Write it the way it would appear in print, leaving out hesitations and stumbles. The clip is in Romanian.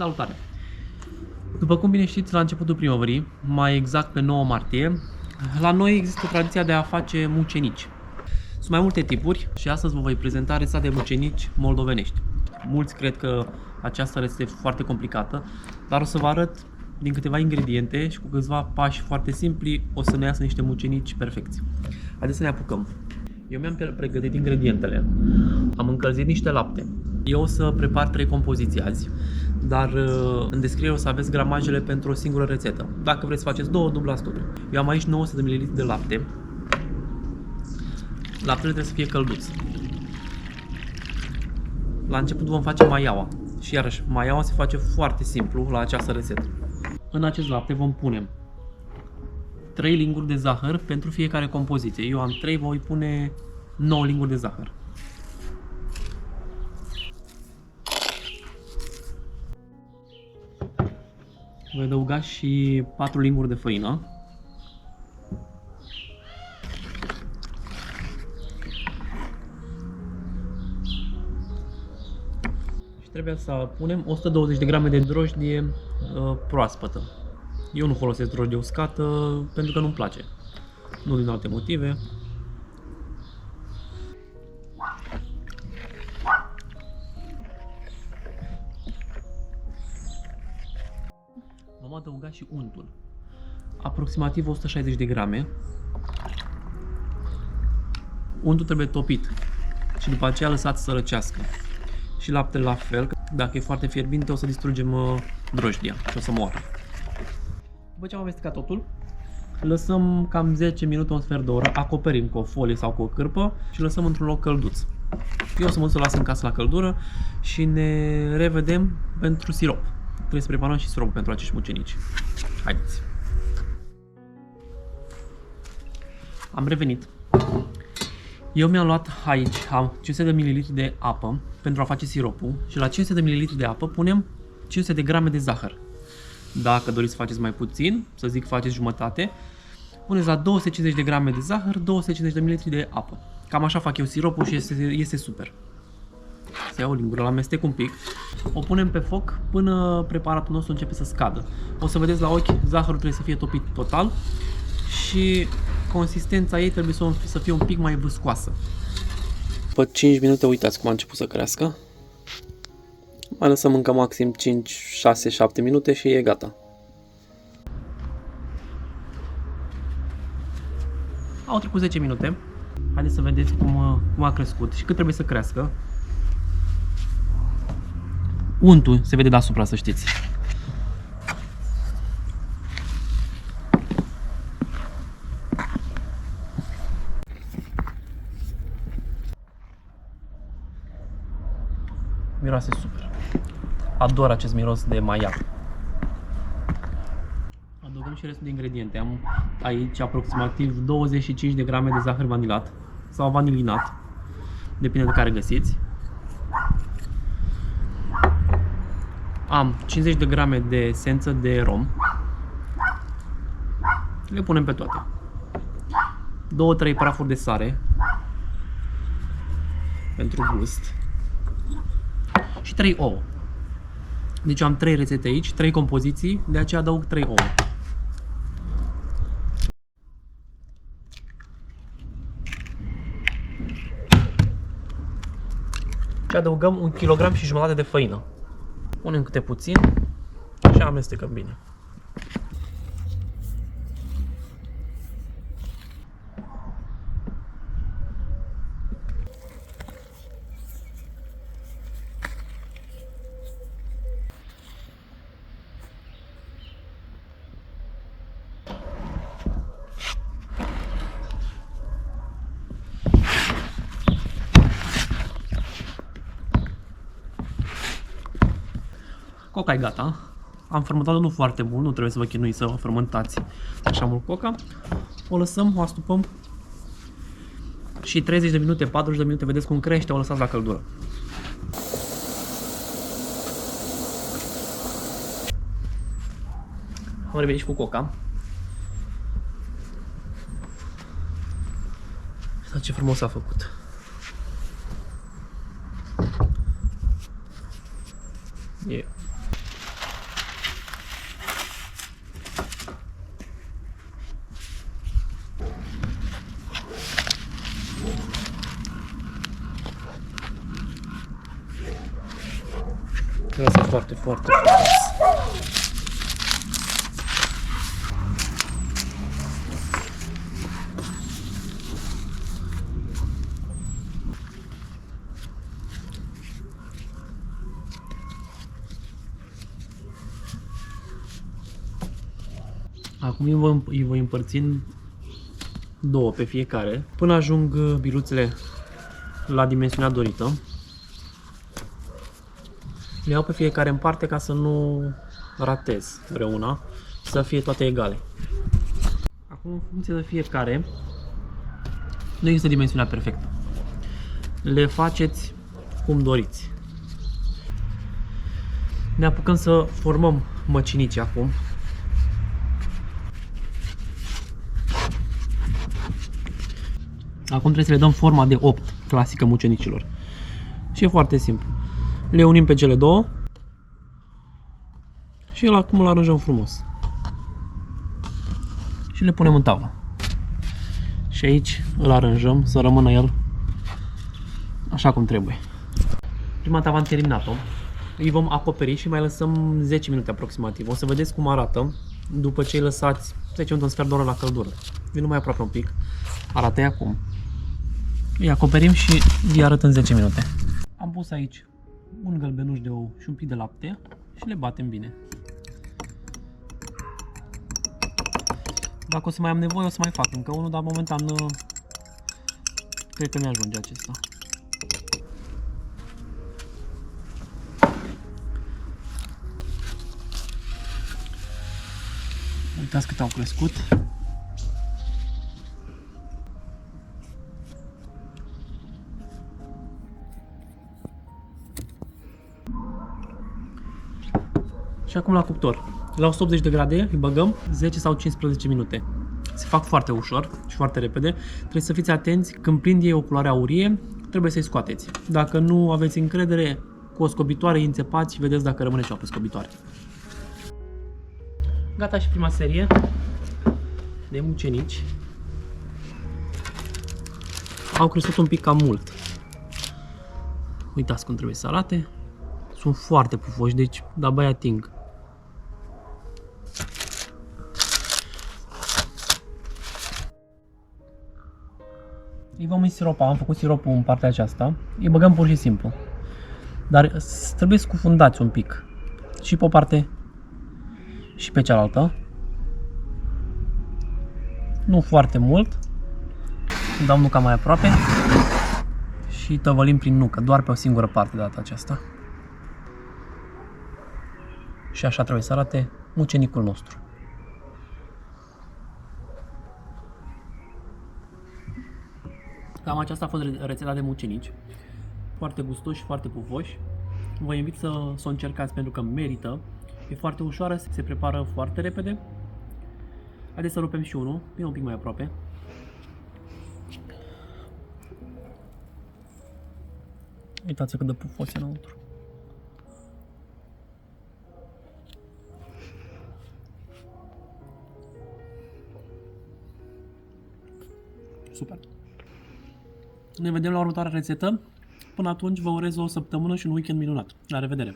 Salutare! După cum bine știți, la începutul primăverii, mai exact pe 9 martie, la noi există tradiția de a face mucenici. Sunt mai multe tipuri și astăzi vă voi prezenta rețeta de mucenici moldovenești. Mulți cred că această rețetă e foarte complicată, dar o să vă arăt din câteva ingrediente și cu câțiva pași foarte simpli o să ne iasă niște mucenici perfecți. Haideți să ne apucăm. Eu mi-am pregătit ingredientele. Am încălzit niște lapte. Eu o să prepar 3 compoziții azi, dar în descriere o să aveți gramajele pentru o singură rețetă. Dacă vreți să faceți două, dublați totul. Eu am aici 900 de ml de lapte. Laptele trebuie să fie călduț. La început vom face maiaua. Și iarăși, maiaua se face foarte simplu la această rețetă. În acest lapte vom pune 3 linguri de zahăr pentru fiecare compoziție. Eu am 3, voi pune 9 linguri de zahăr. Voi adăuga și 4 linguri de făină. Și trebuie să punem 120 de grame de drojdie proaspătă. Eu nu folosesc drojdie uscată pentru că nu-mi place. Nu din alte motive. Vom adăuga și untul. Aproximativ 160 de grame. Untul trebuie topit și după aceea lăsat să răcească. Și laptele la fel, dacă e foarte fierbinte o să distrugem drojdia și o să moară. După ce am amestecat totul, lăsăm cam 10 minute, un sfert de oră, acoperim cu o folie sau cu o cârpă și lăsăm într-un loc călduț. Eu o să mă duc să las în casă la căldură și ne revedem pentru sirop. Trebuie să preparăm și sirop pentru acești mucenici. Haideți! Am revenit. Eu mi-am luat aici 500 de ml de apă pentru a face siropul și la 500 de ml de apă punem 500 de grame de zahăr. Dacă doriți să faceți mai puțin, să zic faceți jumătate, puneți la 250 de grame de zahăr, 250 de ml de apă. Cam așa fac eu siropul și este super. Să iau o lingură, l-amestec un pic, o punem pe foc până preparatul nostru începe să scadă. O să vedeți la ochi, zahărul trebuie să fie topit total și consistența ei trebuie să fie un pic mai viscoasă. După 5 minute, uitați cum a început să crească. Mai lăsăm încă maxim 5, 6, 7 minute și e gata. Au trecut 10 minute. Haideți să vedeți cum a crescut și cât trebuie să crească. Untul se vede deasupra, să știți. Miroase super. Ador acest miros de maia. Adăugăm și restul de ingrediente. Am aici aproximativ 25 de grame de zahăr vanilat sau vanilinat. Depinde de care găsiți. Am 50 de grame de esență de rom. Le punem pe toate. 2-3 prafuri de sare pentru gust. Și 3 ouă. Deci eu am 3 rețete aici, 3 compoziții, de aceea adaug 3 ouă. Și adăugăm 1,5 kg de făină. Punem câte puțin și amestecăm bine. Coca e gata. Am fermentat-o nu foarte mult, nu trebuie să vă chinuiți să o fermentați așa mult coca. O lăsăm, o astupăm și 30 de minute, 40 de minute, vedeți cum crește, o lăsați la căldură. Am revenit și cu coca. Uitați ce frumos a făcut. foarte, foarte frumos. Acum îi voi împărți în două pe fiecare, până ajung biluțele la dimensiunea dorită. Le iau pe fiecare în parte ca să nu ratez vreuna, să fie toate egale. Acum, în funcție de fiecare, nu există dimensiunea perfectă. Le faceți cum doriți. Ne apucăm să formăm măcinici acum. Acum trebuie să le dăm forma de 8, clasică mucenicilor. Și e foarte simplu. Le unim pe cele două și acum îl aranjăm frumos. Și le punem în tavă. Și aici îl aranjăm să rămână el așa cum trebuie. Prima tavă am terminat-o. Îi vom acoperi și mai lăsăm 10 minute aproximativ. O să vedeți cum arată după ce îi lăsați 10 minute, un sfert de oră la căldură. Vin mai aproape un pic. Arată acum. Îi acoperim și îi arăt în 10 minute. Am pus aici un gălbenuș de ou și un pic de lapte și le batem bine. Dacă o să mai am nevoie, o să mai fac încă unul, dar momentan cred că mi-ajunge acesta. Uitați cât au crescut. Și acum la cuptor. La 180 de grade îi băgăm 10 sau 15 minute. Se fac foarte ușor și foarte repede. Trebuie să fiți atenți, când prind ei o culoare aurie, trebuie să-i scoateți. Dacă nu aveți încredere, cu o scobitoare îi înțepați și vedeți dacă rămâne ceva pe scobitoare. Gata și prima serie de mucenici. Au crescut un pic cam mult. Uitați cum trebuie să arate. Sunt foarte pufoși, deci de-abia ating. Îi vom siropa, am făcut siropul în partea aceasta. Îi băgăm pur și simplu. Dar trebuie scufundați un pic. Și pe o parte și pe cealaltă. Nu foarte mult. Dăm nuca mai aproape. Și tăvălim prin nucă, doar pe o singură parte de data aceasta. Și așa trebuie să arate mucenicul nostru. Cam aceasta a fost rețeta de mucenici. Foarte gustoși și foarte pufoși. Vă invit să o încercați pentru că merită. E foarte ușoară, se prepară foarte repede. Haideți să rupem și unul. Vine un pic mai aproape. Uitați cât de pufos e înăuntru. Super! Ne vedem la următoarea rețetă. Până atunci vă urez o săptămână și un weekend minunat. La revedere!